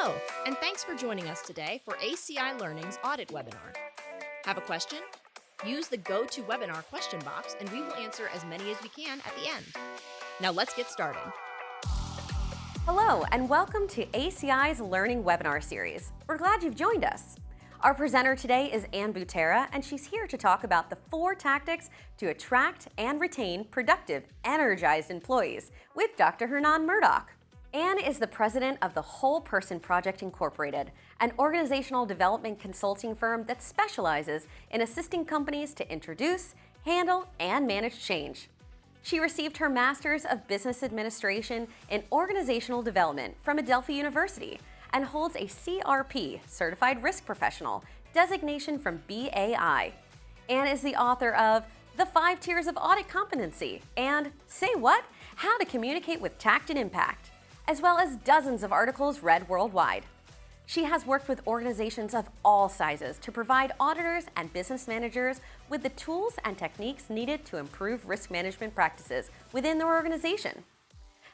Hello, and thanks for joining us today for ACI Learning's audit webinar. Have a question? Use the GoToWebinar question box and we will answer as many as we can at the end. Now let's get started. Hello, and welcome to ACI's Learning Webinar Series. We're glad you've joined us. Our presenter today is Butera, and she's here to talk about the 4 tactics to attract and retain productive, energized employees with Dr. Hernan Murdoch. Anne is the president of the Whole Person Project Incorporated, an organizational development consulting firm that specializes in assisting companies to introduce, handle, and manage change. She received her Master's of Business Administration in Organizational Development from Adelphi University and holds a CRP, Certified Risk Professional, designation from BAI. Anne is the author of The 5 Tiers of Audit Competency and Say What? How to Communicate with Tact and Impact, as well as dozens of articles read worldwide. She has worked with organizations of all sizes to provide auditors and business managers with the tools and techniques needed to improve risk management practices within their organization.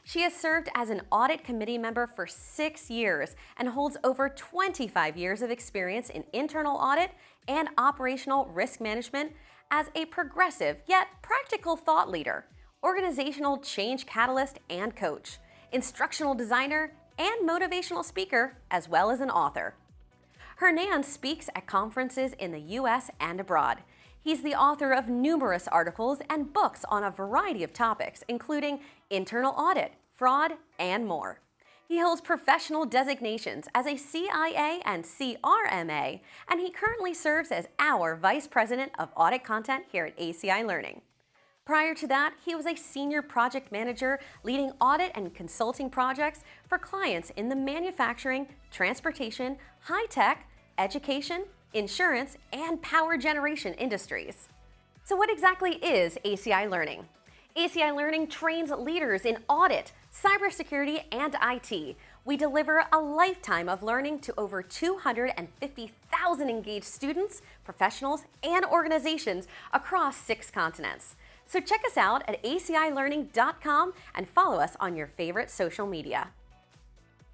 She has served as an audit committee member for 6 years and holds over 25 years of experience in internal audit and operational risk management as a progressive yet practical thought leader, organizational change catalyst and coach, instructional designer, and motivational speaker, as well as an author. Hernan speaks at conferences in the U.S. and abroad. He's the author of numerous articles and books on a variety of topics, including internal audit, fraud, and more. He holds professional designations as a CIA and CRMA, and he currently serves as our Vice President of Audit Content here at ACI Learning. Prior to that, he was a senior project manager leading audit and consulting projects for clients in the manufacturing, transportation, high-tech, education, insurance, and power generation industries. So what exactly is ACI Learning? ACI Learning trains leaders in audit, cybersecurity, and IT. We deliver a lifetime of learning to over 250,000 engaged students, professionals, and organizations across 6 continents. So check us out at acilearning.com and follow us on your favorite social media.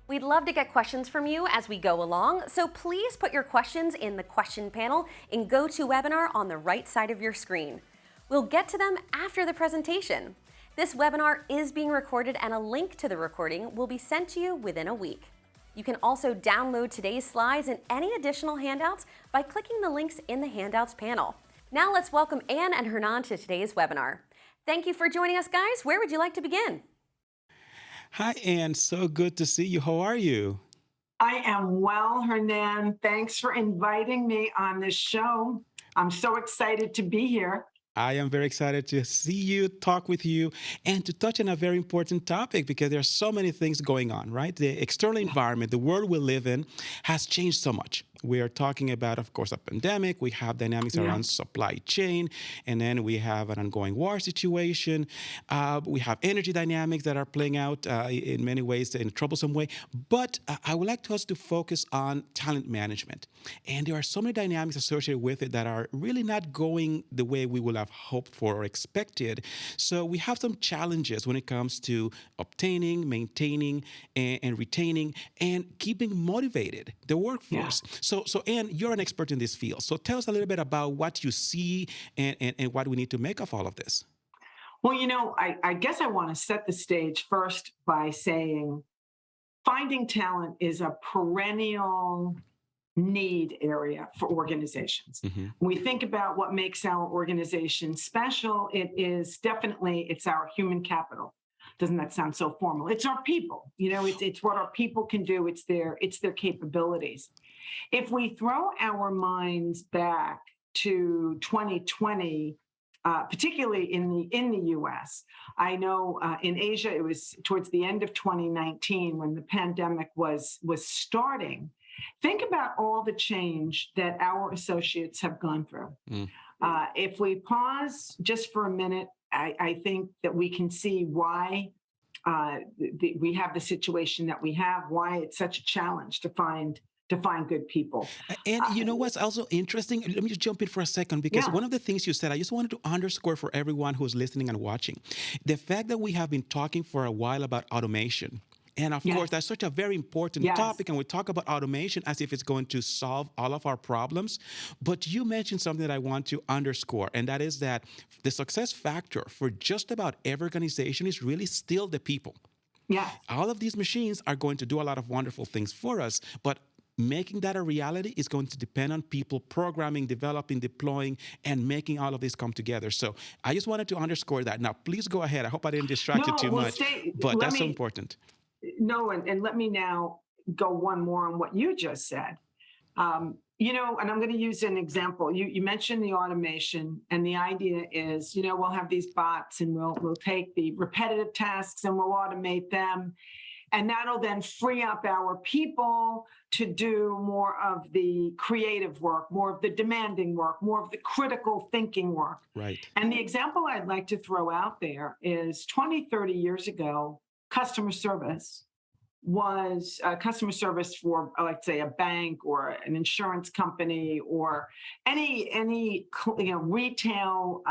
We'd love to get questions from you as we go along, so please put your questions in the question panel in GoToWebinar on the right side of your screen. We'll get to them after the presentation. This webinar is being recorded and a link to the recording will be sent to you within a week. You can also download today's slides and any additional handouts by clicking the links in the handouts panel. Now let's welcome Anne and Hernan to today's webinar. Thank you for joining us, guys. Where would you like to begin? Hi, Anne. So good to see you. How are you? I am well, Hernan. Thanks for inviting me on this show. I'm so excited to be here. I am very excited to see you, talk with you, and to touch on a very important topic because there are so many things going on, right? The external environment, the world we live in, has changed so much. We are talking about, of course, a pandemic. We have dynamics around supply chain, and then we have an ongoing war situation. We have energy dynamics that are playing out in many ways in a troublesome way. But I would like us to focus on talent management. And there are so many dynamics associated with it that are really not going the way we would have hoped for or expected. So we have some challenges when it comes to obtaining, maintaining, and retaining, and keeping motivated the workforce. So Anne, you're an expert in this field. So tell us a little bit about what you see and what we need to make of all of this. Well, I guess I want to set the stage first by saying finding talent is a perennial need area for organizations. When we think about what makes our organization special, it's our human capital. Doesn't that sound so formal? It's our people. It's what our people can do. It's their capabilities. If we throw our minds back to 2020, particularly in the U.S., I know in Asia it was towards the end of 2019 when the pandemic was starting. Think about all the change that our associates have gone through. If we pause just for a minute, I think that we can see why we have the situation that we have, why it's such a challenge to find good people. And you know what's also interesting? Let me just jump in for a second, because one of the things you said, I just wanted to underscore for everyone who's listening and watching, the fact that we have been talking for a while about automation And of course, that's such a very important Yes. topic. And we talk about automation as if it's going to solve all of our problems. But you mentioned something that I want to underscore, and that is that the success factor for just about every organization is really still the people. Yeah. All of these machines are going to do a lot of wonderful things for us, but making that a reality is going to depend on people programming, developing, deploying, and making all of this come together. So I just wanted to underscore that. Now, please go ahead. I hope I didn't distract you too much, but that's so important. No, and let me now go one more on what you just said. And I'm going to use an example. You mentioned the automation, and the idea is, we'll have these bots, and we'll take the repetitive tasks and we'll automate them. And that'll then free up our people to do more of the creative work, more of the demanding work, more of the critical thinking work. Right. And the example I'd like to throw out there is 20, 30 years ago, customer service was customer service for, let's say, a bank or an insurance company or any retail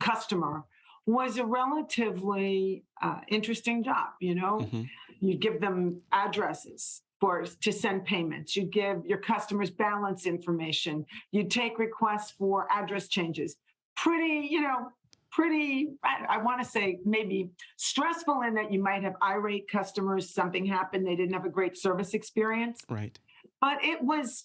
customer was a relatively interesting job. Mm-hmm. You give them addresses to send payments. You give your customers balance information. You take requests for address changes. Pretty, I want to say maybe stressful in that you might have irate customers. Something happened. They didn't have a great service experience. Right. But it was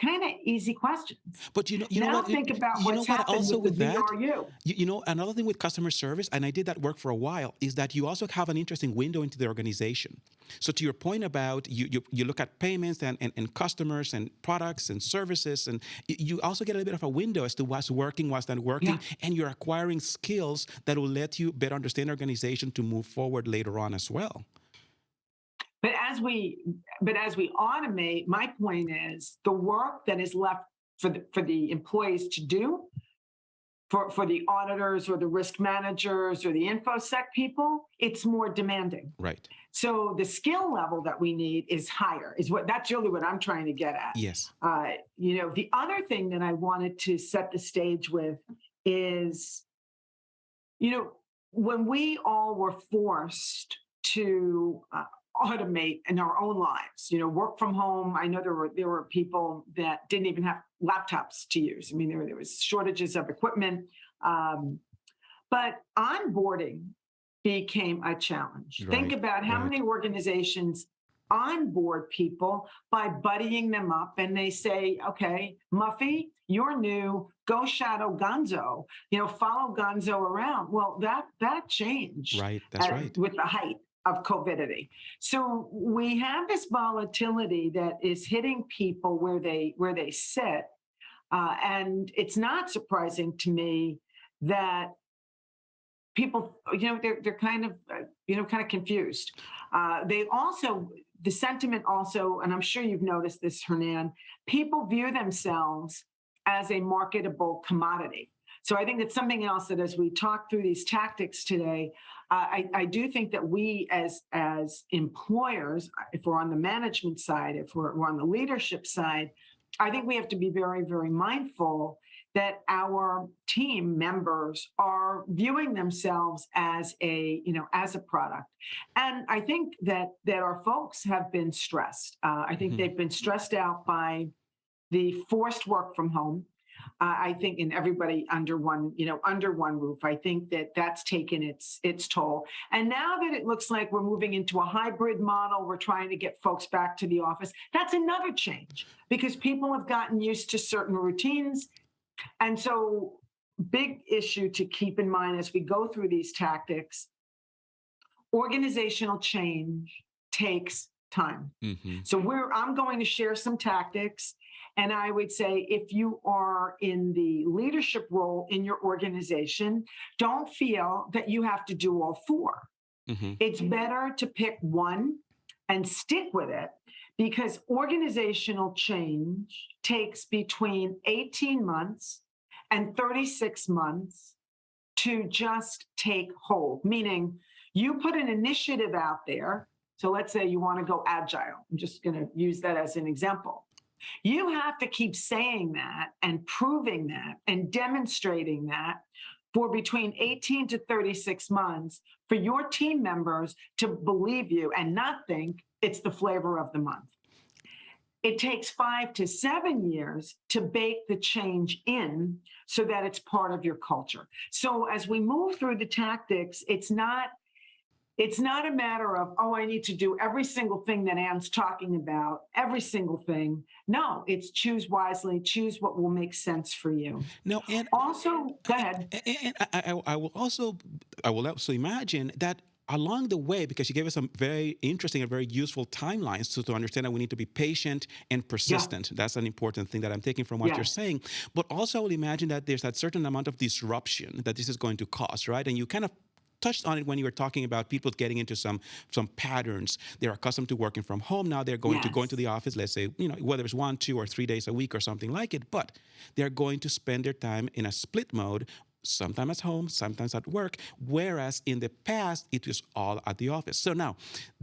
kind of easy questions. But you know now what? Think about what's happened also with the that, VRU. Another thing with customer service, and I did that work for a while, is that you also have an interesting window into the organization. So to your point about you look at payments and customers and products and services, and you also get a little bit of a window as to what's working, what's not working, and you're acquiring skills that will let you better understand the organization to move forward later on as well. But as we automate, my point is the work that is left for the employees to do, for the auditors or the risk managers or the InfoSec people, it's more demanding. Right. So the skill level that we need is higher. That's really what I'm trying to get at. Yes. The other thing that I wanted to set the stage with is, when we all were forced to automate in our own lives, work from home. I know there were people that didn't even have laptops to use. I mean, there was shortages of equipment, but onboarding became a challenge. Right, Think about how many organizations onboard people by buddying them up, and they say, okay, Muffy, you're new, go shadow Gonzo, follow Gonzo around. Well, that changed. Right, that's right. With the height of COVIDity. So we have this volatility that is hitting people where they sit. And it's not surprising to me that people, they're kind of confused. The sentiment also, and I'm sure you've noticed this, Hernan, people view themselves as a marketable commodity. So I think that's something else that as we talk through these tactics today, I do think that we as employers, if we're on the management side, if we're on the leadership side, I think we have to be very, very mindful that our team members are viewing themselves as a product. And I think that our folks have been stressed. I think they've been stressed out by the forced work from home. I think in everybody under one roof, I think that that's taken its toll. And now that it looks like we're moving into a hybrid model, we're trying to get folks back to the office. That's another change because people have gotten used to certain routines. And so big issue to keep in mind as we go through these tactics, organizational change takes time. Mm-hmm. So I'm going to share some tactics. And I would say if you are in the leadership role in your organization, don't feel that you have to do all four. Mm-hmm. It's better to pick one and stick with it because organizational change takes between 18 months and 36 months to just take hold, meaning you put an initiative out there. So let's say you want to go agile. I'm just going to use that as an example. You have to keep saying that and proving that and demonstrating that for between 18 to 36 months for your team members to believe you and not think it's the flavor of the month. It takes 5 to 7 years to bake the change in so that it's part of your culture. So as we move through the tactics, it's not a matter of, oh, I need to do every single thing that Anne's talking about, every single thing. No, it's choose wisely, choose what will make sense for you. No, and Also, go ahead. and I will also imagine that along the way, because you gave us some very interesting and very useful timelines to understand that we need to be patient and persistent. That's an important thing that I'm taking from what you're saying. But also I will imagine that there's that certain amount of disruption that this is going to cause, right? And you kind of touched on it when you were talking about people getting into some patterns. They're accustomed to working from home. Now they're going to go into the office, let's say, whether it's 1, 2, or 3 days a week or something like it, but they're going to spend their time in a split mode, sometimes at home, sometimes at work, whereas in the past, it was all at the office. So now,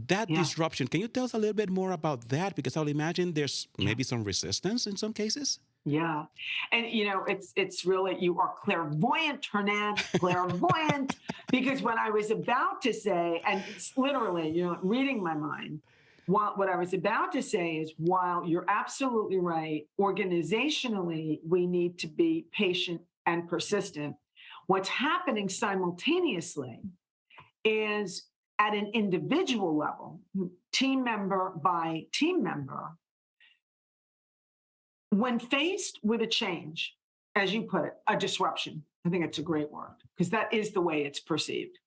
that disruption, can you tell us a little bit more about that? Because I'll imagine there's maybe some resistance in some cases. Yeah. And, it's really, you are clairvoyant, Hernan, clairvoyant, because what I was about to say, and it's literally, reading my mind, what I was about to say is, while you're absolutely right, organizationally, we need to be patient and persistent. What's happening simultaneously is at an individual level, team member by team member, when faced with a change, as you put it, a disruption, I think it's a great word, because that is the way it's perceived.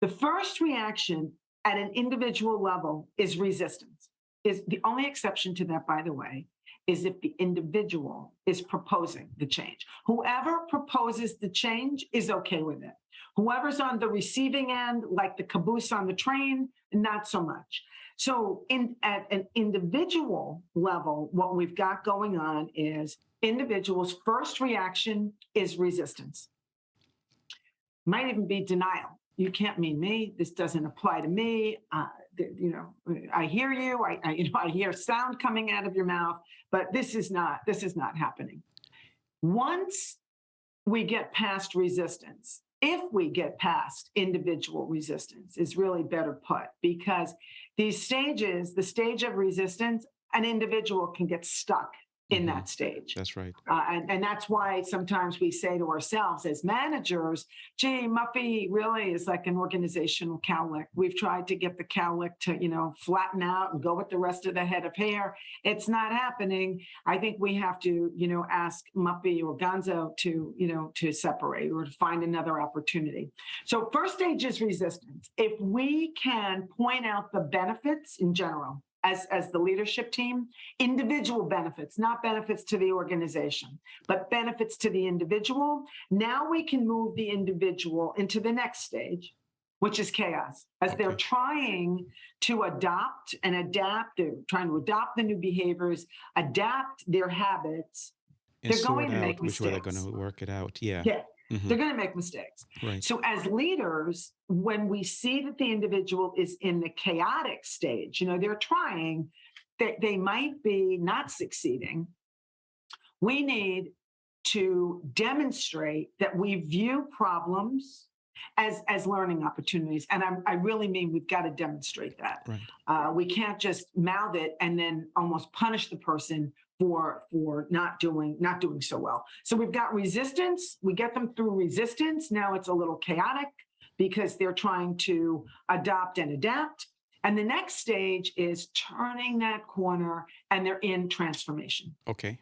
The first reaction at an individual level is resistance. Is the only exception to that, by the way, is if the individual is proposing the change. Whoever proposes the change is okay with it. Whoever's on the receiving end, like the caboose on the train, not so much. So at an individual level, what we've got going on is individuals' first reaction is resistance. Might even be denial. You can't mean me. This doesn't apply to me. I hear you. I hear sound coming out of your mouth, but this is not happening. Once we get past resistance, if we get past individual resistance, is really better put, because these stages, the stage of resistance, an individual can get stuck in that stage. That's right. And that's why sometimes we say to ourselves as managers, gee, Muffy really is like an organizational cowlick. We've tried to get the cowlick to, flatten out and go with the rest of the head of hair. It's not happening. I think we have to, ask Muffy or Gonzo to separate or to find another opportunity. So first stage is resistance. If we can point out the benefits in general, as the leadership team, individual benefits, not benefits to the organization, but benefits to the individual. Now we can move the individual into the next stage, which is chaos. As they're trying to adopt and adapt, they're trying to adopt the new behaviors, adapt their habits. And they're going to make which mistakes. way they're going to work it out. Yeah. They're going to make mistakes. Right. So as leaders, when we see that the individual is in the chaotic stage, they're trying, they might be not succeeding. We need to demonstrate that we view problems as learning opportunities. And I really mean we've got to demonstrate that. Right. We can't just mouth it and then almost punish the person for not doing so well. So we've got resistance. We get them through resistance. Now it's a little chaotic because they're trying to adopt and adapt. And the next stage is turning that corner, and they're in transformation. Okay.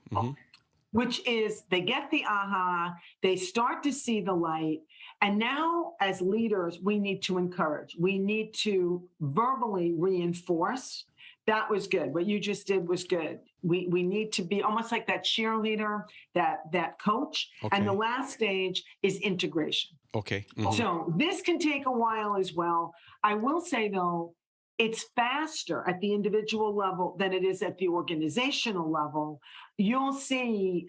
Which is they get the aha, they start to see the light. And now as leaders, we need to encourage. We need to verbally reinforce. That was good. What you just did was good. We need to be almost like that cheerleader, that coach. Okay. And the last stage is integration. Okay. So this can take a while as well. I will say, though, it's faster at the individual level than it is at the organizational level. You'll see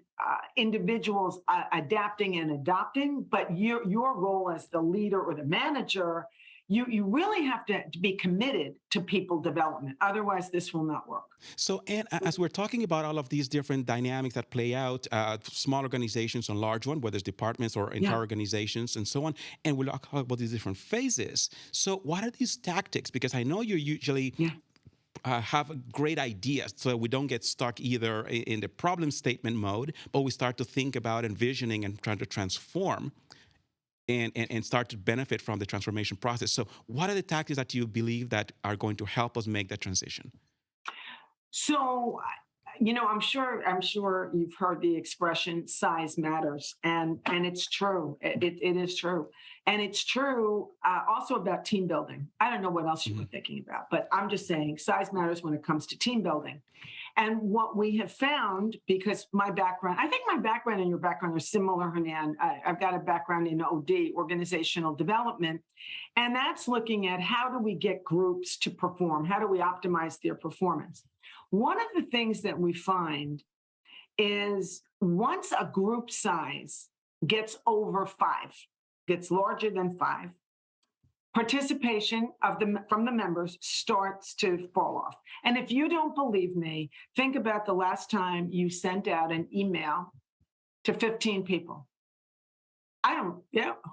individuals adapting and adopting, but your role as the leader or the manager, you really have to be committed to people development. Otherwise, this will not work. So, and as we're talking about all of these different dynamics that play out, small organizations and large ones, whether it's departments or entire organizations and so on, and we'll talk about these different phases. So, what are these tactics? Because I know you usually have great ideas, so we don't get stuck either in the problem statement mode, but we start to think about envisioning and trying to transform. And start to benefit from the transformation process. So what are the tactics that you believe that are going to help us make that transition? So, I'm sure you've heard the expression size matters, and it's true. It is true. And it's true also about team building. I don't know what else you were thinking about, but I'm just saying size matters when it comes to team building. And what we have found, because my background, I think my background and your background are similar, Hernan. I've got a background in OD, organizational development, and that's looking at how do we get groups to perform? How do we optimize their performance? One of the things that we find is once a group size gets over 5, gets larger than 5, participation from the members starts to fall off. And if you don't believe me, think about the last time you sent out an email to 15 people.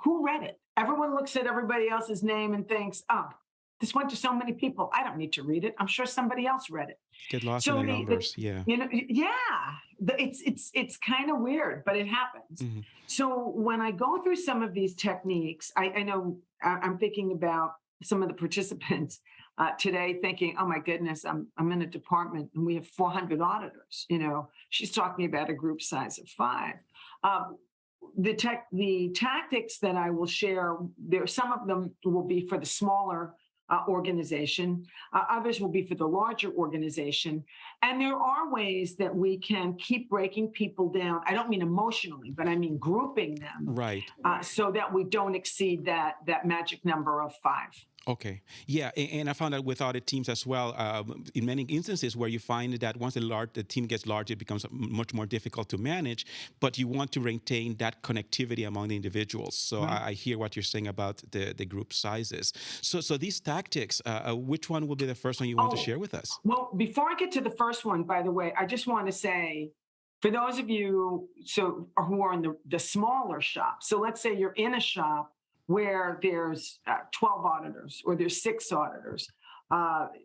Who read it? Everyone looks at everybody else's name and thinks, oh, this went to so many people. I don't need to read it. I'm sure somebody else read it. Get lost in the numbers. It's kind of weird, but it happens. Mm-hmm. So when I go through some of these techniques, I know I'm thinking about some of the participants today thinking, oh my goodness, I'm in a department and we have 400 auditors. She's talking about a group size of 5. The tactics that I will share, some of them will be for the smaller organization. Others will be for the larger organization. And there are ways that we can keep breaking people down. I don't mean emotionally, but I mean grouping them. Right. So that we don't exceed that magic number of 5. Okay. Yeah, and I found that with audit teams as well, in many instances where you find that once the team gets large, it becomes much more difficult to manage, but you want to maintain that connectivity among the individuals. So I hear what you're saying about the group sizes. So these tactics, which one will be the first one you want to share with us? Well, before I get to the first one, by the way, I just want to say, for those of you who are in the smaller shop, so let's say you're in a shop where there's 12 auditors or there's 6 auditors.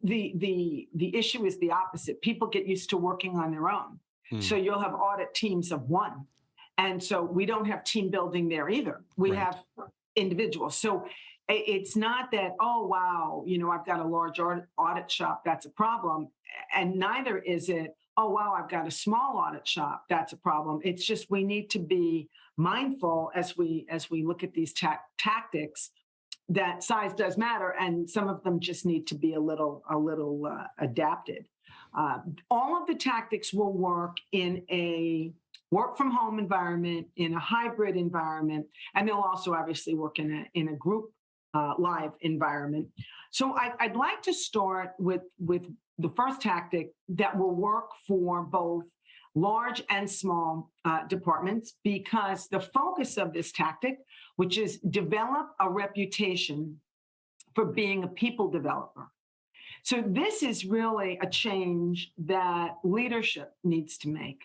The issue is the opposite. People get used to working on their own. So you'll have audit teams of 1. And so we don't have team building there either. We have individuals. So it's not that, oh, wow, I've got a large audit shop, that's a problem. And neither is it, oh, wow, I've got a small audit shop, that's a problem. It's just we need to be mindful as we look at these tactics that size does matter, and some of them just need to be a little adapted. All of the tactics will work in a work from home environment, in a hybrid environment, and they'll also obviously work in a group live environment. So I'd like to start with the first tactic that will work for both large and small departments, because the focus of this tactic, which is develop a reputation for being a people developer. So this is really a change that leadership needs to make.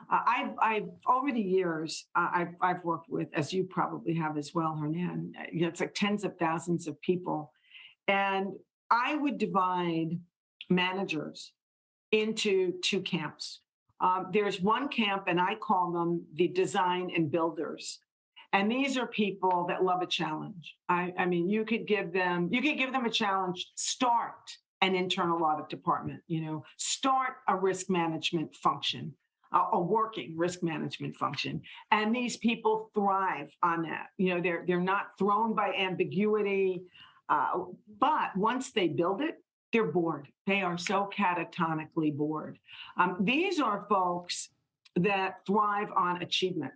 I've over the years, I've worked with, as you probably have as well, Hernan, it's like tens of thousands of people. And I would divide managers into 2 camps. There's one camp, and I call them the design and builders. And these are people that love a challenge. I mean, you could give them a challenge. Start an internal audit department, start a risk management function, a working risk management function. And these people thrive on that. They're not thrown by ambiguity, but once they build it, they're bored. They are so catatonically bored. These are folks that thrive on achievement.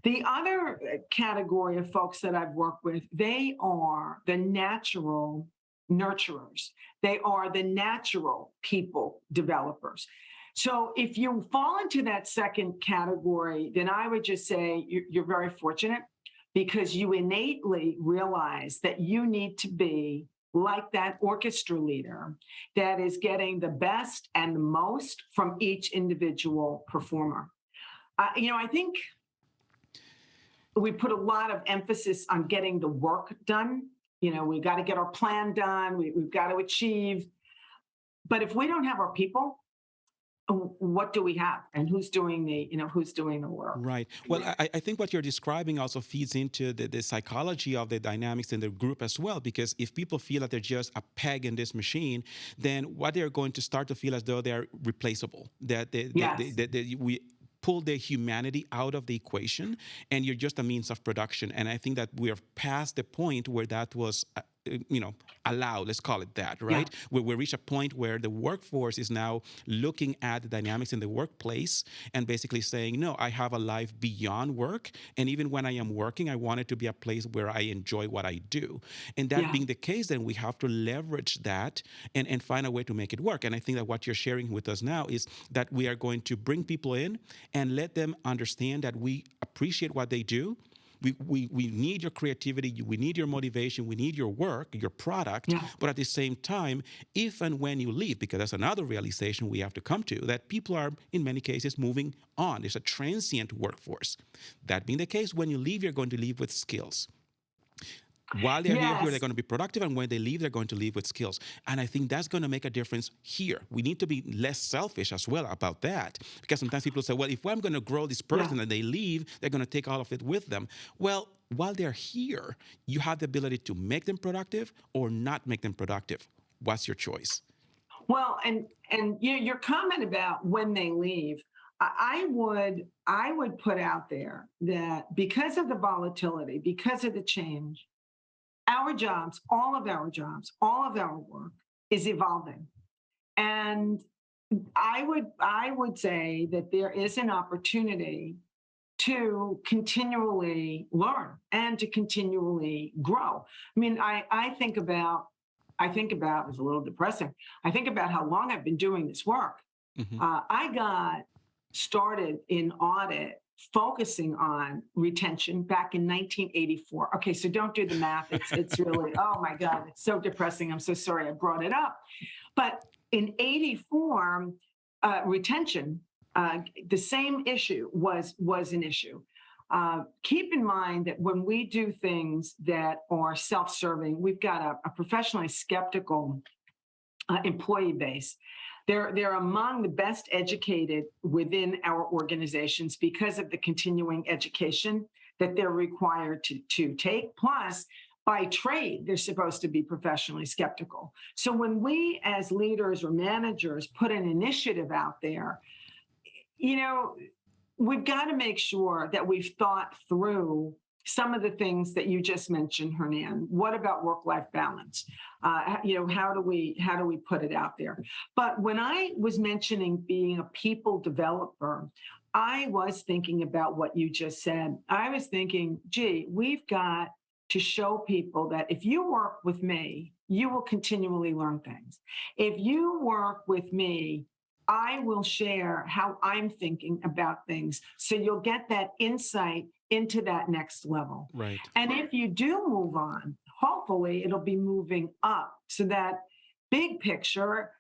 The other category of folks that I've worked with, they are the natural nurturers. They are the natural people developers. So if you fall into that second category, then I would just say you're very fortunate. because you innately realize that you need to be like that orchestra leader that is getting the best and the most from each individual performer. I think we put a lot of emphasis on getting the work done. We got to get our plan done. We've got to achieve. But if we don't have our people, what do we have, and who's doing the work? Right. Well, I think what you're describing also feeds into the psychology of the dynamics in the group as well, because if people feel that they're just a peg in this machine, then what they're going to start to feel as though they're replaceable, that we pull their humanity out of the equation, and you're just a means of production. And I think that we're past the point where that was allowed, let's call it that, right? Yeah. Where we reach a point where the workforce is now looking at the dynamics in the workplace and basically saying, no, I have a life beyond work. And even when I am working, I want it to be a place where I enjoy what I do. And that being the case, then we have to leverage that and find a way to make it work. And I think that what you're sharing with us now is that we are going to bring people in and let them understand that we appreciate what they do. We need your creativity, we need your motivation, we need your work, your product, but at the same time, if and when you leave, because that's another realization we have to come to, that people are, in many cases, moving on. There's a transient workforce. That being the case, when you leave, you're going to leave with skills. While they're here, they're going to be productive, and when they leave, they're going to leave with skills. And I think that's going to make a difference here. We need to be less selfish as well about that, because sometimes people say, well, if I'm going to grow this person and they leave, they're going to take all of it with them. Well, while they're here, you have the ability to make them productive or not make them productive. What's your choice? Well, and your comment about when they leave, I would put out there that because of the volatility, because of the change, our jobs, all of our work is evolving. And I would say that there is an opportunity to continually learn and to continually grow. I mean, I think about, it's a little depressing. I think about how long I've been doing this work. Mm-hmm. I got started in audit focusing on retention back in 1984. Okay, so don't do the math. It's really, oh my God, it's so depressing. I'm so sorry I brought it up. But in 84, retention, the same issue was an issue. Keep in mind that when we do things that are self-serving, we've got a professionally skeptical employee base. They're among the best educated within our organizations because of the continuing education that they're required to take. Plus, by trade, they're supposed to be professionally skeptical. So when we as leaders or managers put an initiative out there, we've got to make sure that we've thought through some of the things that you just mentioned, Hernan. What about work-life balance? How do we put it out there? But when I was mentioning being a people developer, I was thinking about what you just said. I was thinking, gee, we've got to show people that if you work with me, you will continually learn things. If you work with me, I will share how I'm thinking about things. So you'll get that insight into that next level. Right. And if you do move on, hopefully it'll be moving up so that big picture,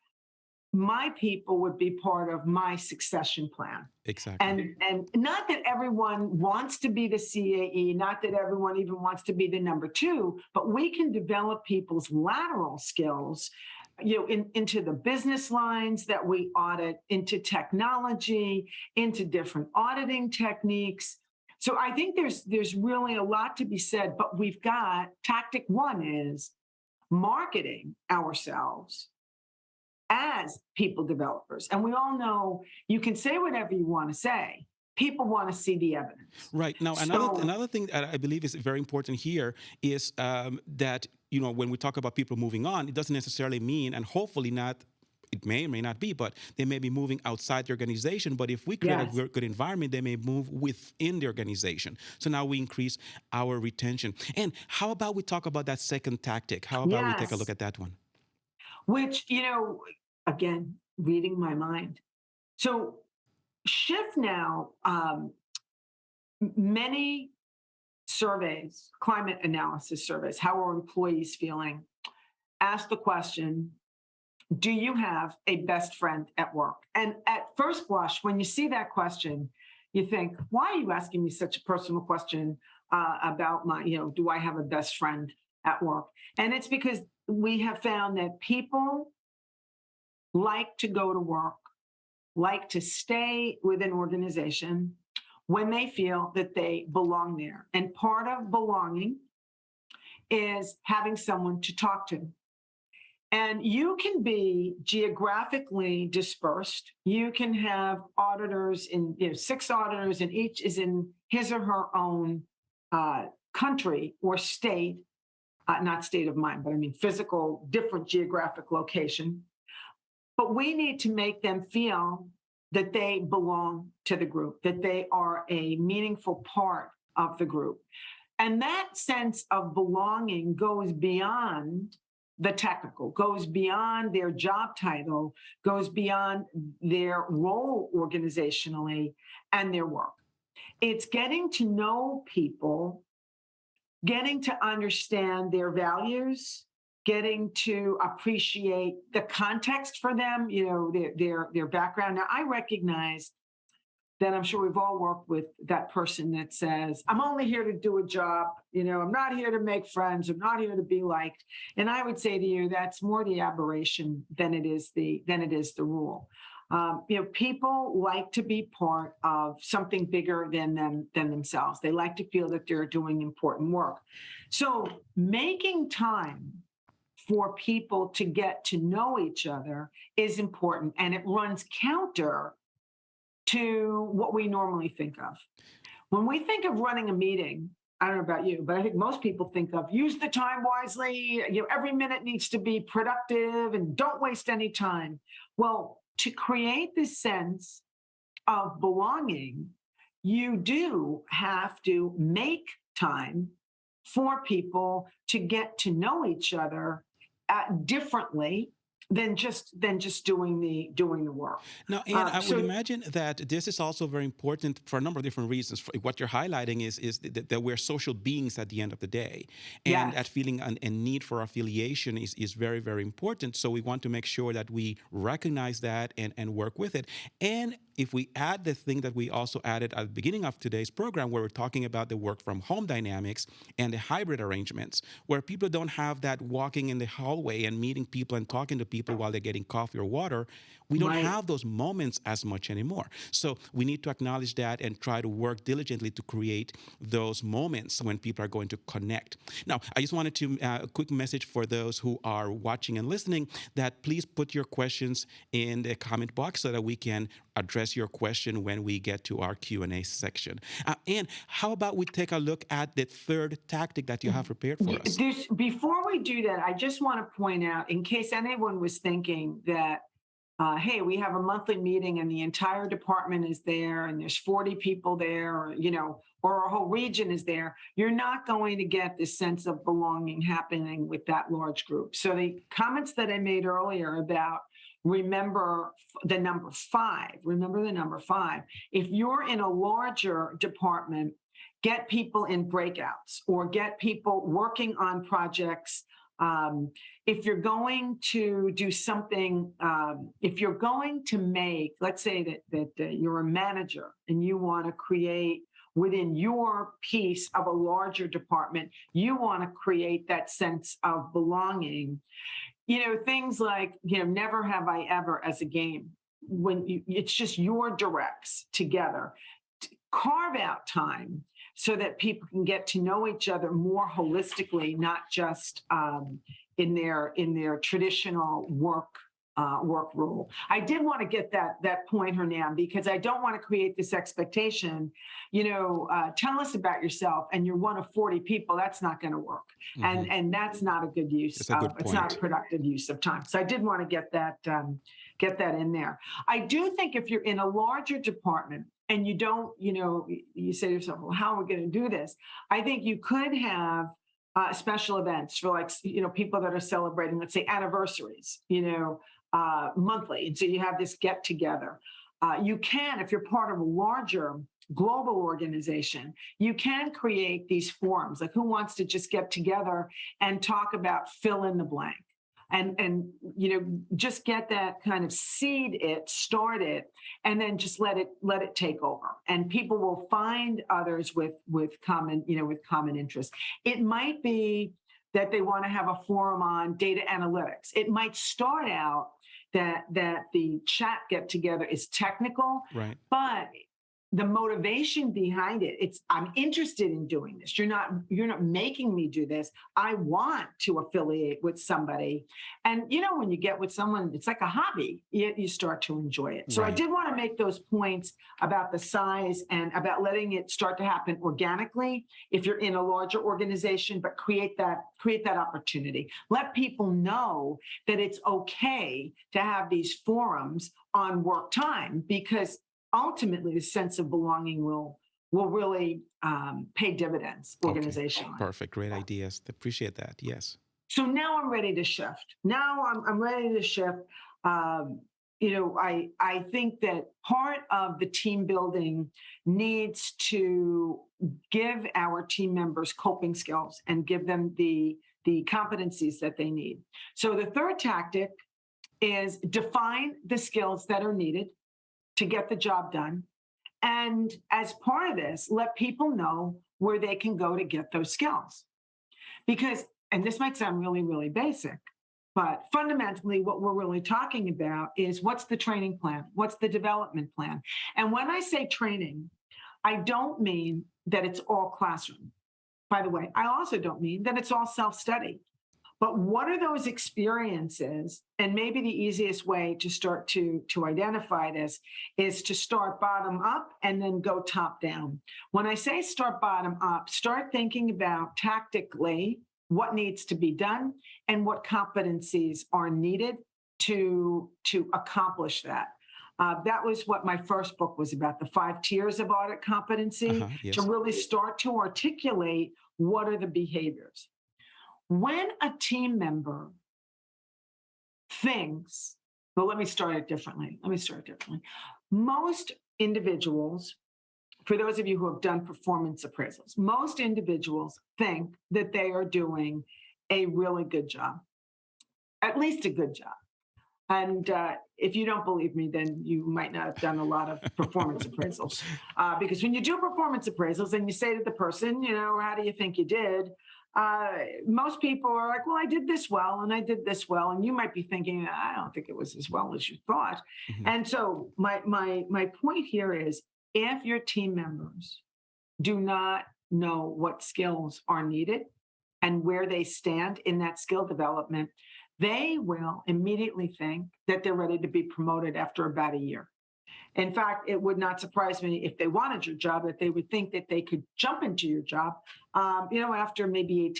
my people would be part of my succession plan. Exactly. And not that everyone wants to be the CAE, not that everyone even wants to be the number 2, but we can develop people's lateral skills into the business lines that we audit, into technology, into different auditing techniques. So I think there's really a lot to be said, but we've got tactic 1 is marketing ourselves as people developers. And we all know you can say whatever you want to say. People want to see the evidence. Right. Now, another thing that I believe is very important here is that, when we talk about people moving on, it doesn't necessarily mean, and hopefully not, it may or may not be, but they may be moving outside the organization. But if we create a good environment, they may move within the organization. So now we increase our retention. And how about we talk about that second tactic? How about we take a look at that one? Which, again, reading my mind. So shift now, many surveys, climate analysis surveys. How are employees feeling? Ask the question, do you have a best friend at work? And at first blush, when you see that question, you think, why are you asking me such a personal question about my, do I have a best friend at work? And it's because we have found that people like to go to work, like to stay with an organization when they feel that they belong there. And part of belonging is having someone to talk to. And you can be geographically dispersed. You can have auditors in 6 auditors, and each is in his or her own country or state, not state of mind, but I mean physical, different geographic location. But we need to make them feel that they belong to the group, that they are a meaningful part of the group. And that sense of belonging goes beyond the technical, goes beyond their job title, goes beyond their role organizationally and their work. It's getting to know people, getting to understand their values, getting to appreciate the context for them, their background. Now, I recognize that I'm sure we've all worked with that person that says, I'm only here to do a job. I'm not here to make friends. I'm not here to be liked. And I would say to you, that's more the aberration than it is the rule. People like to be part of something bigger than themselves. They like to feel that they're doing important work. So making time for people to get to know each other is important, and it runs counter to what we normally think of. When we think of running a meeting, I don't know about you, but I think most people think of use the time wisely, every minute needs to be productive and don't waste any time. Well, to create this sense of belonging, you do have to make time for people to get to know each other differently than just doing the work. Now, and I would imagine that this is also very important for a number of different reasons. What you're highlighting is that we're social beings at the end of the day, and that feeling and need for affiliation is very, very important. So we want to make sure that we recognize that and work with it. And if we add the thing that we also added at the beginning of today's program, where we're talking about the work from home dynamics and the hybrid arrangements, where people don't have that walking in the hallway and meeting people and talking to people while they're getting coffee or water, we don't have those moments as much anymore. So we need to acknowledge that and try to work diligently to create those moments when people are going to connect. Now, I just wanted to a quick message for those who are watching and listening that please put your questions in the comment box so that we can address your question when we get to our Q&A section. And how about we take a look at the third tactic that you have prepared for us? Before we do that, I just want to point out, in case anyone was thinking that, hey, we have a monthly meeting and the entire department is there and there's 40 people there, or our whole region is there, you're not going to get this sense of belonging happening with that large group. So the comments that I made earlier about remember the number 5. If you're in a larger department, get people in breakouts or get people working on projects. If you're going to do something, if you're going to make, let's say that you're a manager and you want to create within your piece of a larger department, you want to create that sense of belonging. Things like, never have I ever as a game, when it's just your directs together. Carve out time so that people can get to know each other more holistically, not just in their traditional work rule. I did want to get that point, Hernan, because I don't want to create this expectation. Tell us about yourself, and you're one of 40 people. That's not going to work, and that's not a good use. It's not a productive use of time. So I did want to get that in there. I do think if you're in a larger department and you don't, you say to yourself, well, how are we going to do this? I think you could have special events for people that are celebrating, let's say, anniversaries, monthly. And so you have this get together. You can, if you're part of a larger global organization, you can create these forums. Like, who wants to just get together and talk about fill in the blank? And just get that kind of seed it, start it, and then just let it take over. And people will find others with common interests. It might be that they want to have a forum on data analytics. It might start out that the chat get together is technical, Right. but the motivation behind it, I'm interested in doing this. You're not making me do this. I want to affiliate with somebody. And when you get with someone, it's like a hobby. You start to enjoy it. So I Right. did want to make those points about the size and about letting it start to happen organically if you're in a larger organization, but create that opportunity. Let people know that it's okay to have these forums on work time, because ultimately the sense of belonging will really pay dividends organizationally. Okay. Perfect. Great ideas. Appreciate that. Yes. So now I'm ready to shift. Now I'm ready to shift. I think that part of the team building needs to give our team members coping skills and give them the competencies that they need. So the third tactic is define the skills that are needed to get the job done. And as part of this, let people know where they can go to get those skills. Because, and this might sound really, really basic, but fundamentally what we're really talking about is, what's the training plan? What's the development plan? And when I say training, I don't mean that it's all classroom. By the way, I also don't mean that it's all self-study. But what are those experiences? And maybe the easiest way to start to identify this is to start bottom up and then go top down. When I say start bottom up, start thinking about tactically what needs to be done and what competencies are needed to accomplish that. That was what my first book was about, the 5 tiers of audit competency, Yes. to really start to articulate what are the behaviors. When a team member thinks, well, let me start it differently. Most individuals, for those of you who have done performance appraisals, most individuals think that they are doing a really good job, at least a good job. And if you don't believe me, then you might not have done a lot of performance appraisals. Because when you do performance appraisals and you say to the person, how do you think you did? Most people are like, well, I did this well, and I did this well. And you might be thinking, I don't think it was as well as you thought. Mm-hmm. And so my point here is, if your team members do not know what skills are needed and where they stand in that skill development, they will immediately think that they're ready to be promoted after about a year. In fact, it would not surprise me if they wanted your job, that they would think that they could jump into your job, after maybe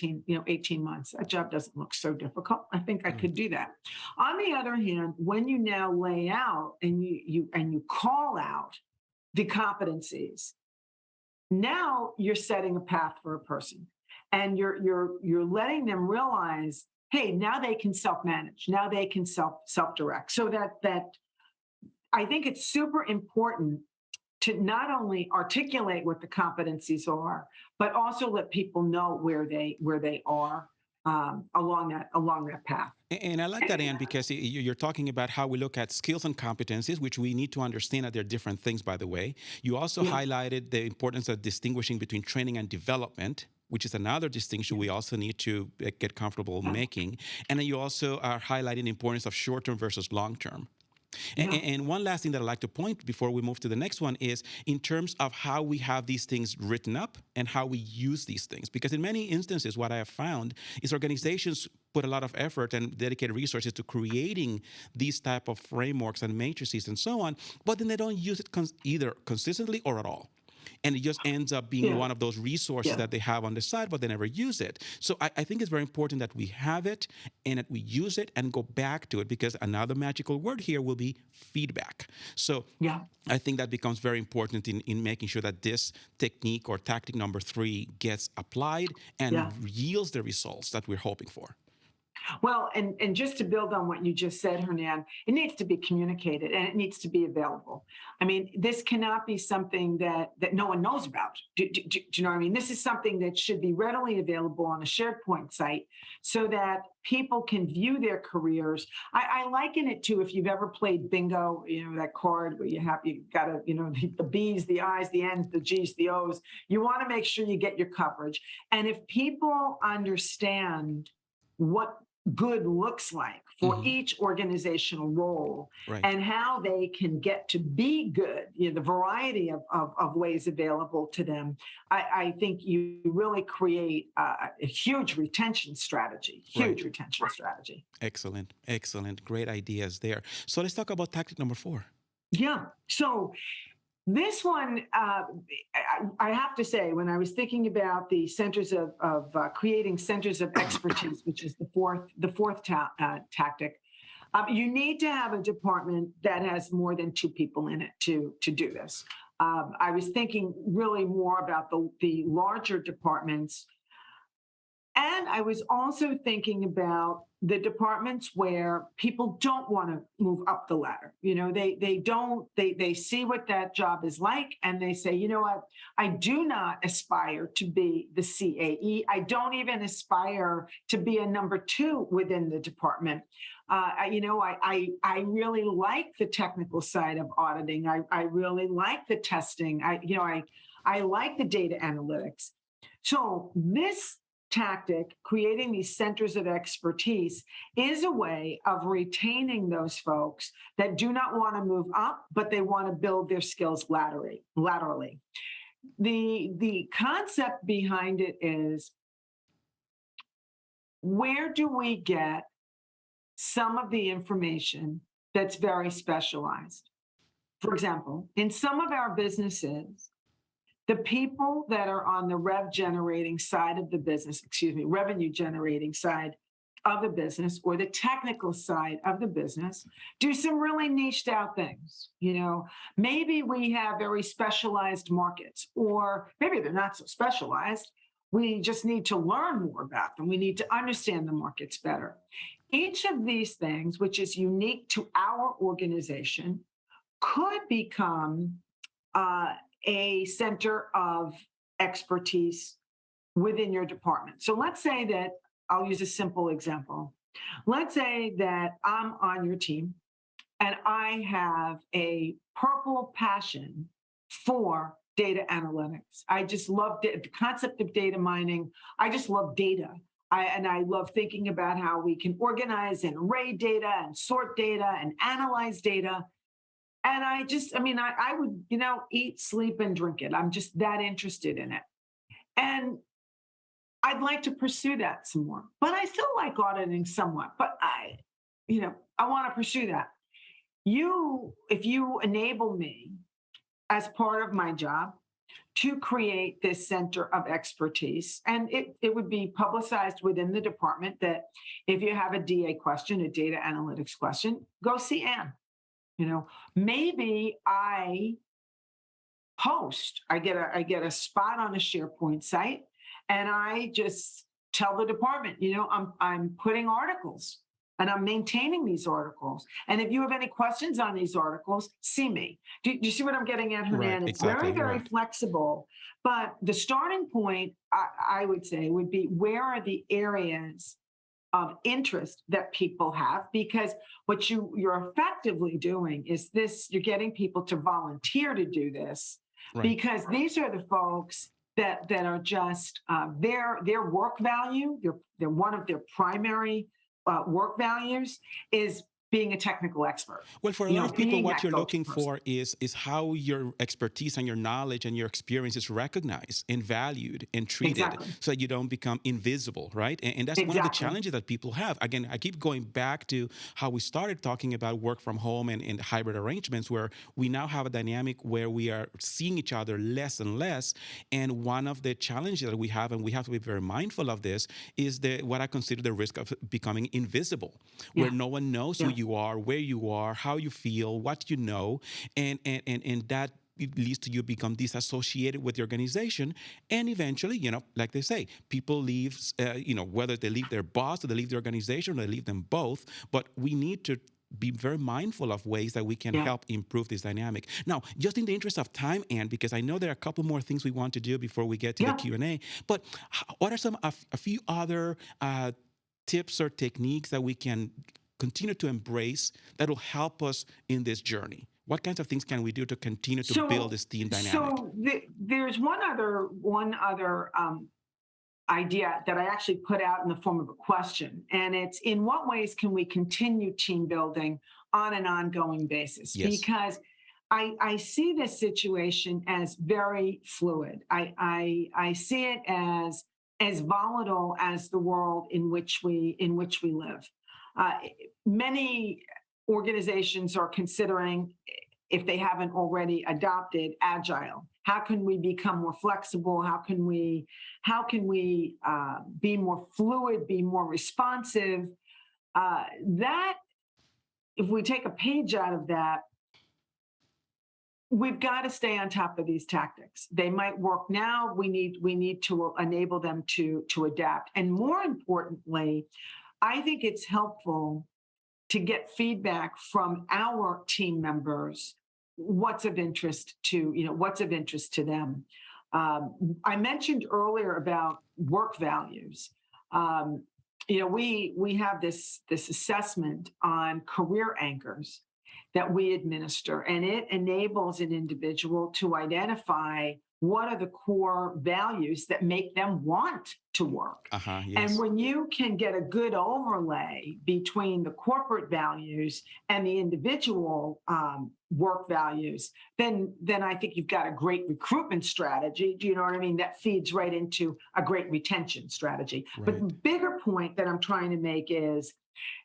18 months. That job doesn't look so difficult. I think I could do that. On the other hand, when you now lay out and you call out the competencies, now you're setting a path for a person, and you're letting them realize, hey, now they can self-manage, now they can self-direct, so that I think it's super important to not only articulate what the competencies are, but also let people know where they are along that path. And I like that, Anne, because you're talking about how we look at skills and competencies, which we need to understand that they're different things, by the way. You also highlighted the importance of distinguishing between training and development, which is another distinction we also need to get comfortable making. And then you also are highlighting the importance of short-term versus long-term. And one last thing that I'd like to point before we move to the next one is in terms of how we have these things written up and how we use these things. Because in many instances, what I have found is organizations put a lot of effort and dedicated resources to creating these type of frameworks and matrices and so on, but then they don't use it either consistently or at all. And it just ends up being one of those resources that they have on the side, but they never use it. So I think it's very important that we have it and that we use it and go back to it, because another magical word here will be feedback. So I think that becomes very important in making sure that this technique or tactic number 3 gets applied and yields the results that we're hoping for. Well, and just to build on what you just said, Hernan, it needs to be communicated and it needs to be available. I mean, this cannot be something that no one knows about. Do you know what I mean? This is something that should be readily available on a SharePoint site so that people can view their careers. I liken it to if you've ever played bingo, that card where you got to, the B's, the I's, the N's, the G's, the O's. You want to make sure you get your coverage. And if people understand what good looks like for each organizational role Right. and how they can get to be good, the variety of ways available to them, I think you really create a huge retention strategy, retention strategy. Excellent. Excellent. Great ideas there. So let's talk about tactic number 4. Yeah. So this one, I have to say, when I was thinking about the centers of creating centers of expertise, which is the fourth tactic, you need to have a department that has more than 2 people in it to do this. I was thinking really more about the larger departments. And I was also thinking about the departments where people don't want to move up the ladder. They see what that job is like and they say, you know what, I do not aspire to be the CAE. I don't even aspire to be a number 2 within the department. I really like the technical side of auditing. I really like the testing. I like the data analytics. So this tactic, creating these centers of expertise, is a way of retaining those folks that do not want to move up, but they want to build their skills laterally. The concept behind it is, where do we get some of the information that's very specialized? For example, in some of our businesses, the people that are on the revenue generating side of the business, of the business, or the technical side of the business, do some really niched out things. Maybe we have very specialized markets, or maybe they're not so specialized. We just need to learn more about them. We need to understand the markets better. Each of these things, which is unique to our organization, could become a center of expertise within your department. So let's say that, I'll use a simple example. Let's say that I'm on your team and I have a purple passion for data analytics. I just love the concept of data mining. I just love data. I love thinking about how we can organize and array data and sort data and analyze data. And I would, eat, sleep, and drink it. I'm just that interested in it. And I'd like to pursue that some more. But I still like auditing somewhat. But I want to pursue that. If you enable me as part of my job to create this center of expertise, and it would be publicized within the department that if you have a DA question, a data analytics question, go see Ann. Maybe I get a spot on a SharePoint site, and I just tell the department, I'm putting articles and I'm maintaining these articles. And if you have any questions on these articles, see me. Do you see what I'm getting at, Hernan? Right, It's very, very right. flexible. But the starting point, I would say, would be, where are the areas of interest that people have? Because what you're effectively doing is this: you're getting people to volunteer to do this, Right. because these are the folks that are just their work value. They're one of their primary work values is being a technical expert. Well, for a lot of people, being what that you're go-to looking person. for is how your expertise and your knowledge and your experience is recognized and valued and treated, Exactly. so that you don't become invisible, right? And that's one of the Exactly. challenges that people have. Again, I keep going back to how we started talking about work from home and hybrid arrangements, where we now have a dynamic where we are seeing each other less and less. And one of the challenges that we have, and we have to be very mindful of this, is what I consider the risk of becoming invisible, where no one knows who you are, where you are, how you feel, what you know, and that it leads to you become disassociated with the organization, and eventually, like they say, people leave, whether they leave their boss or they leave the organization or they leave them both. But we need to be very mindful of ways that we can help improve this dynamic. Now, just in the interest of time, Anne, because I know there are a couple more things we want to do before we get to the Q&A, but what are a few other tips or techniques that we can continue to embrace that will help us in this journey? What kinds of things can we do to continue to build this team dynamic? So there's one other idea that I actually put out in the form of a question, and it's, in what ways can we continue team building on an ongoing basis? Yes. Because I see this situation as very fluid. I see it as volatile as the world in which we live. Many organizations are considering, if they haven't already adopted, agile. How can we become more flexible? How can we be more fluid, be more responsive? That, if we take a page out of that, we've got to stay on top of these tactics. They might work now. We need to enable them to adapt. And more importantly, I think it's helpful to get feedback from our team members, what's of interest to them. I mentioned earlier about work values. We have this assessment on career anchors that we administer, and it enables an individual to identify what are the core values that make them want to work. Yes. And when you can get a good overlay between the corporate values and the individual work values, then I think you've got a great recruitment strategy. Do you know what I mean? That feeds right into a great retention strategy. Right. But the bigger point that I'm trying to make is,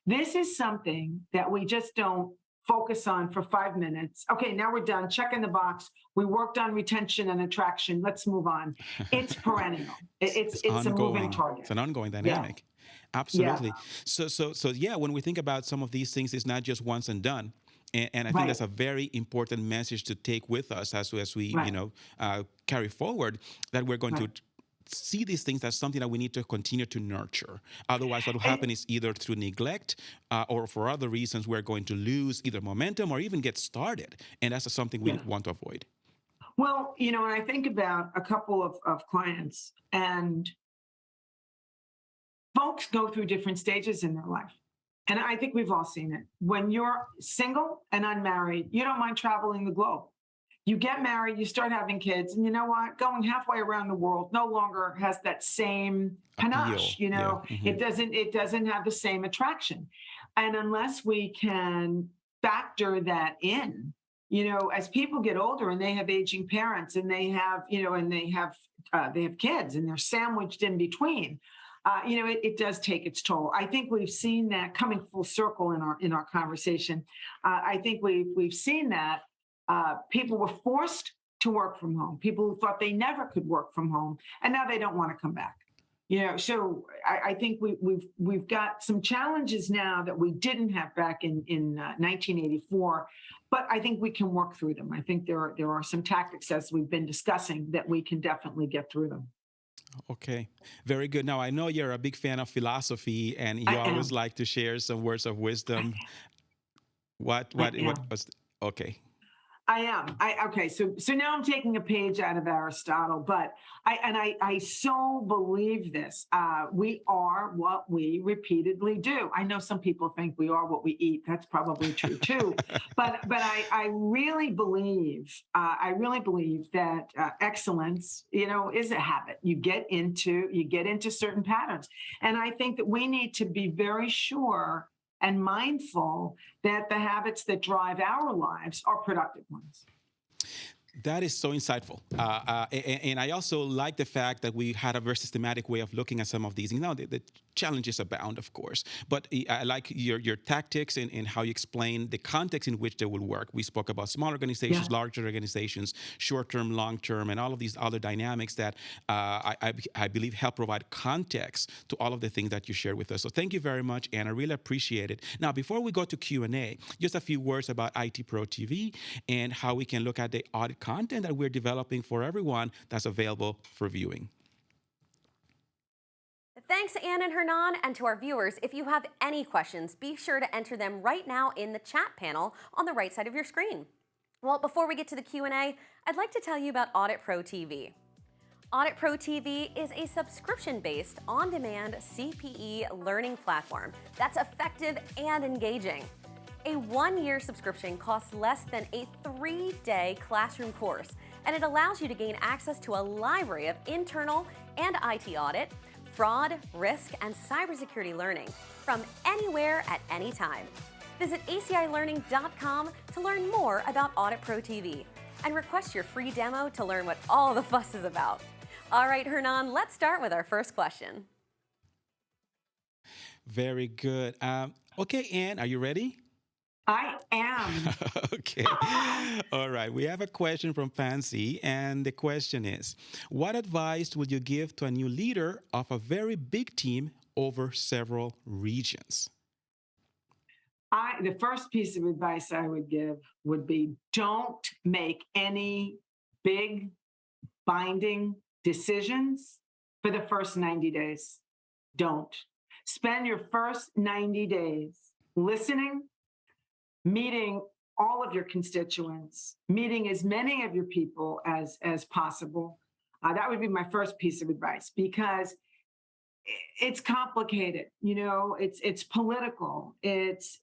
this is something that we just don't focus on for 5 minutes. Okay, now we're done. Check in the box. We worked on retention and attraction. Let's move on. It's perennial. It's a moving target. It's an ongoing dynamic. Yeah. Absolutely. Yeah. So when we think about some of these things, it's not just once and done. And I think that's a very important message to take with us as we carry forward, that we're going to see these things as something that we need to continue to nurture. Otherwise, what will happen is, either through neglect or for other reasons, we're going to lose either momentum or even get started. And that's something we want to avoid. Well, when I think about a couple of clients, and folks go through different stages in their life. And I think we've all seen it. When you're single and unmarried, you don't mind traveling the globe. You get married, you start having kids, and you know what? Going halfway around the world no longer has that same panache. It doesn't have the same attraction. And unless we can factor that in, as people get older and they have aging parents, and they have kids, and they're sandwiched in between, it does take its toll. I think we've seen that coming full circle in our conversation. I think we've seen that. People were forced to work from home. People who thought they never could work from home, and now they don't want to come back. So I think we've got some challenges now that we didn't have back in 1984, but I think we can work through them. I think there are some tactics, as we've been discussing, that we can definitely get through them. Okay, very good. Now, I know you're a big fan of philosophy, and you always like to share some words of wisdom. What was okay? I am. Okay. So now I'm taking a page out of Aristotle, but I so believe this. We are what we repeatedly do. I know some people think we are what we eat. That's probably true too. but I really believe. That excellence, is a habit. You get into certain patterns, and I think that we need to be very sure and mindful that the habits that drive our lives are productive ones. That is so insightful. And I also like the fact that we had a very systematic way of looking at some of these. The challenges abound, of course. But I like your tactics and how you explain the context in which they will work. We spoke about small organizations, larger organizations, short-term, long-term, and all of these other dynamics that I believe help provide context to all of the things that you shared with us. So thank you very much, Anne. I really appreciate it. Now, before we go to Q&A, just a few words about IT Pro TV and how we can look at the audit content that we're developing for everyone that's available for viewing. Thanks, Ann and Hernan, and to our viewers, if you have any questions, be sure to enter them right now in the chat panel on the right side of your screen. Well, before we get to the Q&A, I'd like to tell you about Audit Pro TV. Audit Pro TV is a subscription-based, on-demand CPE learning platform that's effective and engaging. A 1-year subscription costs less than a 3-day classroom course, and it allows you to gain access to a library of internal and IT audit, fraud, risk, and cybersecurity learning from anywhere at any time. Visit acilearning.com to learn more about Audit Pro TV and request your free demo to learn what all the fuss is about. All right, Hernan, let's start with our first question. Very good. Okay, Ann, are you ready? I am. Okay. All right. We have a question from Fancy, and the question is, what advice would you give to a new leader of a very big team over several regions? The first piece of advice I would give would be, don't make any big binding decisions for the first 90 days. Don't. Spend your first 90 days listening, meeting all of your constituents, meeting as many of your people as possible. That would be my first piece of advice, because it's complicated. It's political, it's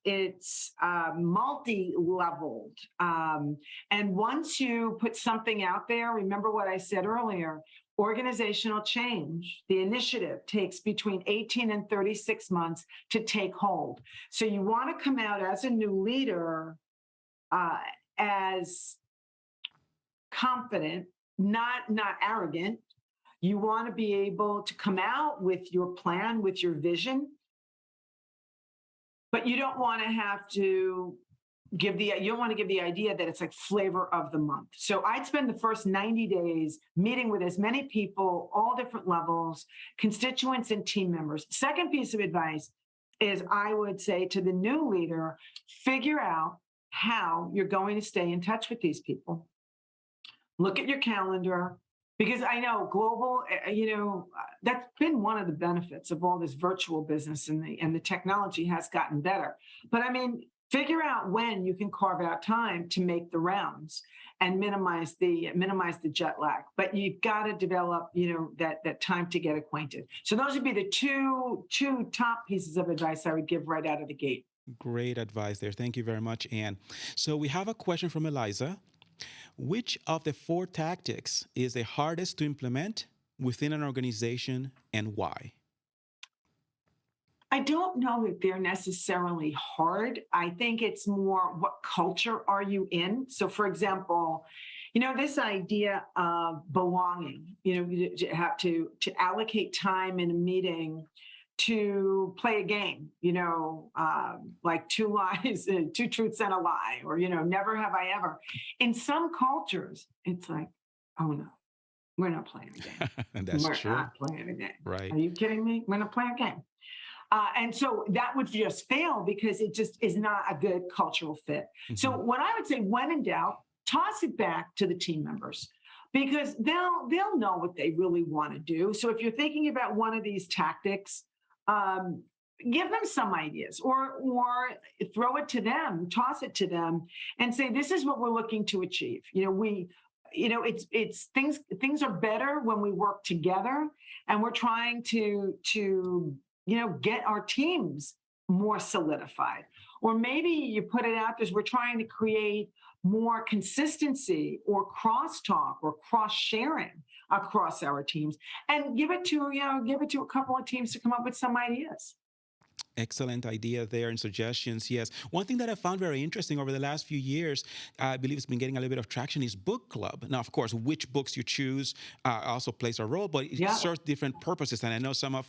multi-leveled, and once you put something out there, remember what I said earlier, organizational change, the initiative, takes between 18 and 36 months to take hold. So you want to come out as a new leader as confident, not arrogant. You want to be able to come out with your plan, with your vision, but you don't want to have to you don't want to give the idea that it's like flavor of the month. So I'd spend the first 90 days meeting with as many people, all different levels, constituents and team members. Second piece of advice is, I would say to the new leader, figure out how you're going to stay in touch with these people. Look at your calendar, because I know global, that's been one of the benefits of all this virtual business, and the technology has gotten better. But I mean, figure out when you can carve out time to make the rounds and minimize the jet lag. But you've got to develop, that time to get acquainted. So those would be the two top pieces of advice I would give right out of the gate. Great advice there. Thank you very much, Ann. So we have a question from Eliza. Which of the 4 tactics is the hardest to implement within an organization, and why? I don't know if they're necessarily hard. I think it's more, what culture are you in? So for example, this idea of belonging, you have to allocate time in a meeting to play a game, like 2 lies, 2 truths and a lie, or, never have I ever. In some cultures, it's like, oh no, we're not playing a game. That's we're true. not playing a game. Right. Are you kidding me? We're not playing a game. And so that would just fail, because it just is not a good cultural fit. Mm-hmm. So what I would say, when in doubt, toss it back to the team members, because they'll know what they really want to do. So if you're thinking about one of these tactics, give them some ideas, or throw it to them, toss it to them, and say, this is what we're looking to achieve. It's things are better when we work together, and we're trying to get our teams more solidified. Or maybe you put it out as, we're trying to create more consistency or crosstalk or cross-sharing across our teams, and give it to a couple of teams to come up with some ideas. Excellent idea there and suggestions. Yes. One thing that I found very interesting over the last few years, I believe it's been getting a little bit of traction, is book club. Now, of course, which books you choose also plays a role, but it serves different purposes. And I know some of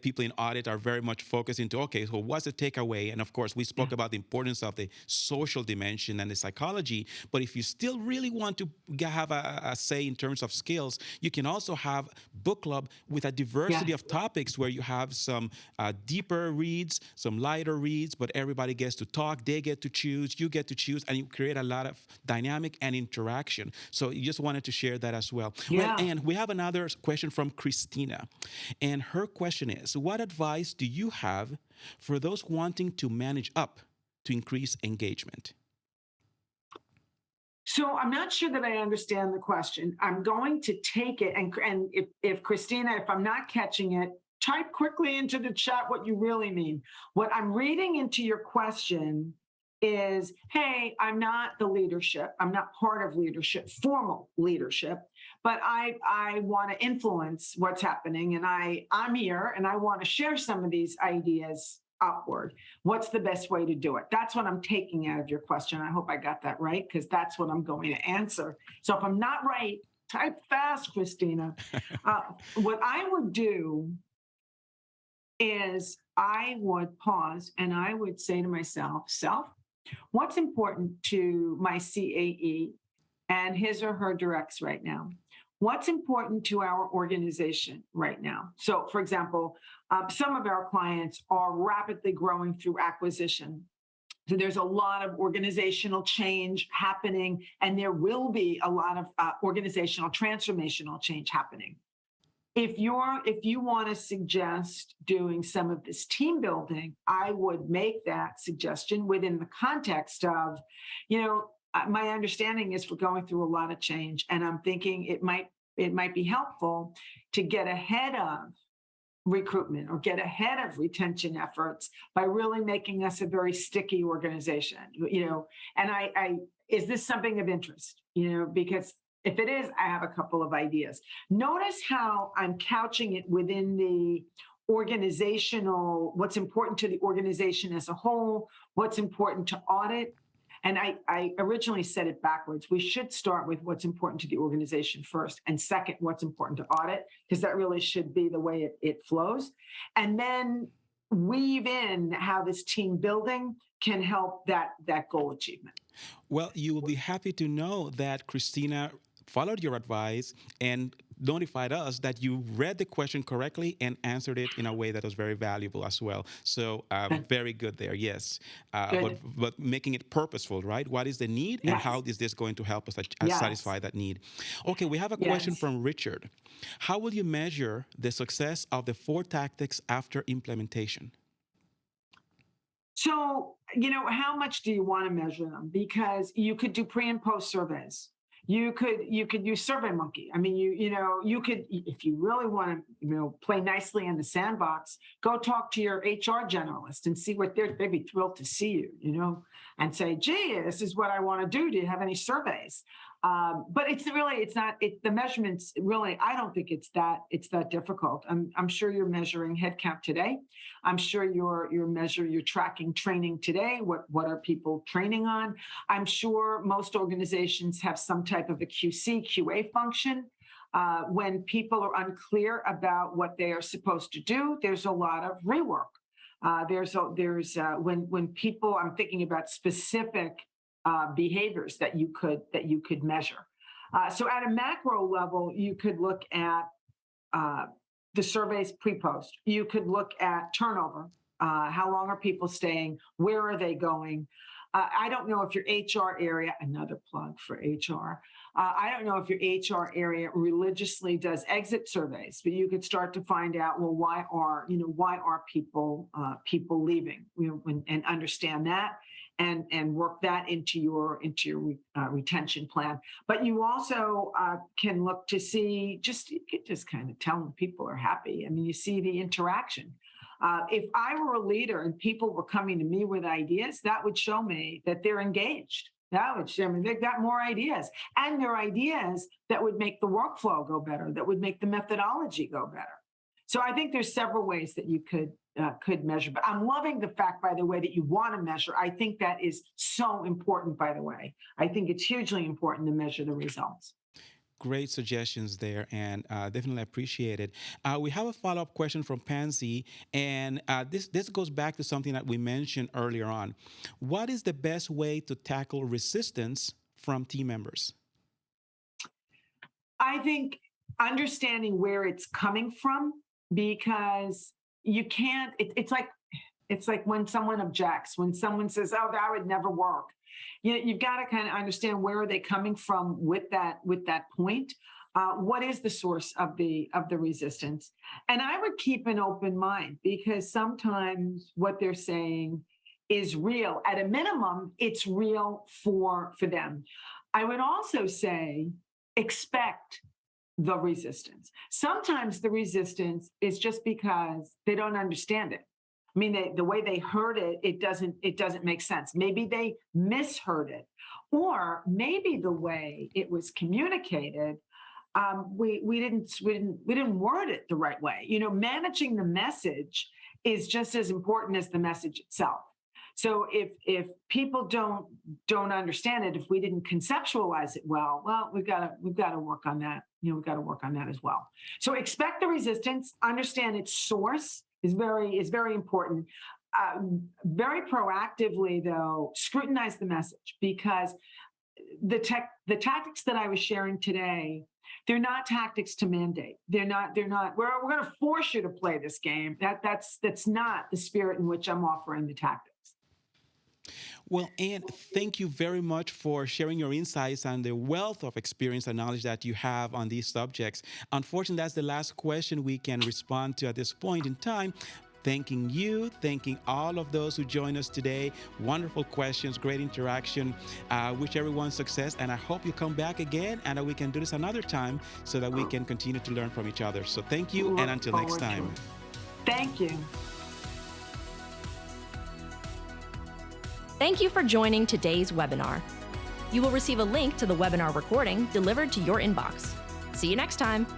people in audit are very much focused into, okay, so what's the takeaway? And of course, we spoke about the importance of the social dimension and the psychology. But if you still really want to have a say in terms of skills, you can also have book club with a diversity of topics, where you have some deeper reading, reads, some lighter reads, but everybody gets to talk. They get to choose. You get to choose, and you create a lot of dynamic and interaction. So you just wanted to share that as well. Well, Yeah. and we have another question from Christina. And her question is, what advice do you have for those wanting to manage up to increase engagement? So I'm not sure that I understand the question. I'm going to take it, and if Christina, if I'm not catching it, type quickly into the chat what you really mean. What I'm reading into your question is, hey, I'm not the leadership. I'm not part of leadership, formal leadership, but I want to influence what's happening, and I'm here, and I want to share some of these ideas upward. What's the best way to do it? That's what I'm taking out of your question. I hope I got that right, because that's what I'm going to answer. So if I'm not right, type fast, Christina. What I would do is I would pause and I would say to myself, what's important to my CAE and his or her directs right now? What's important to our organization right now? So, for example, some of our clients are rapidly growing through acquisition. So there's a lot of organizational change happening, and there will be a lot of organizational transformational change happening. If you want to suggest doing some of this team building, I would make that suggestion within the context of, my understanding is we're going through a lot of change, and I'm thinking it might be helpful to get ahead of recruitment or get ahead of retention efforts by really making us a very sticky organization. And I is this something of interest? Because if it is, I have a couple of ideas. Notice how I'm couching it within the organizational, what's important to the organization as a whole, what's important to audit. And I originally said it backwards. We should start with what's important to the organization first, and second, what's important to audit, because that really should be the way it flows. And then weave in how this team building can help that goal achievement. Well, you will be happy to know that Christina followed your advice and notified us that you read the question correctly and answered it in a way that was very valuable as well. So very good there, yes. But making it purposeful, right? What is the need, and how is this going to help us satisfy that need? Okay, we have a question from Richard. How will you measure the success of the 4 tactics after implementation? So, how much do you want to measure them? Because you could do pre and post surveys. You could use SurveyMonkey. I mean, you could, if you really want to, play nicely in the sandbox, go talk to your HR generalist and see what they'd be thrilled to see you, and say, gee, this is what I want to do. Do you have any surveys? But the measurements really, I don't think it's that difficult. I'm sure you're measuring headcount today. I'm sure you're tracking training today. What are people training on? I'm sure most organizations have some type of a QA function. When people are unclear about what they are supposed to do, there's a lot of rework. When people, I'm thinking about specific behaviors that you could measure. So at a macro level, you could look at the surveys pre-post. You could look at turnover. How long are people staying? Where are they going? I don't know if your HR area, another plug for HR. I don't know if your HR area religiously does exit surveys, but you could start to find out, well, why are people leaving? And understand that. And work that into your retention plan. But you also can look to see, you could just kind of tell when people are happy. I mean, you see the interaction. If I were a leader and people were coming to me with ideas, that would show me that they're engaged. That would show me they've got more ideas, and they're ideas that would make the workflow go better, that would make the methodology go better. So I think there's several ways that you could measure. But I'm loving the fact, by the way, that you want to measure. I think that is so important, by the way. I think it's hugely important to measure the results. Great suggestions there, and definitely appreciate it. We have a follow-up question from Pansy, and this goes back to something that we mentioned earlier on. What is the best way to tackle resistance from team members? I think understanding where it's coming from, because you can't, it's It's like when someone objects, when someone says, "Oh, that would never work." You've got to kind of understand where are they coming from with that point. What is the source of the resistance? And I would keep an open mind, because sometimes what they're saying is real. At a minimum, it's real for them. I would also say expect the resistance. Sometimes the resistance is just because they don't understand it. I mean, the way they heard it, it doesn't make sense. Maybe they misheard it, or maybe the way it was communicated, we didn't word it the right way. Managing the message is just as important as the message itself. So if people don't understand it, if we didn't conceptualize it well, we've got to work on that. We've got to work on that as well. So expect the resistance, understand its source is very important. Very proactively, though, scrutinize the message, because the tactics that I was sharing today, they're not tactics to mandate. They're not. We're going to force you to play this game. That's not the spirit in which I'm offering the tactics. Well, Anne, thank you very much for sharing your insights and the wealth of experience and knowledge that you have on these subjects. Unfortunately, that's the last question we can respond to at this point in time. Thanking you, thanking all of those who joined us today. Wonderful questions, great interaction. Wish everyone success, and I hope you come back again and that we can do this another time so that we can continue to learn from each other. So thank you, and until next time. Thank you. Thank you for joining today's webinar. You will receive a link to the webinar recording delivered to your inbox. See you next time.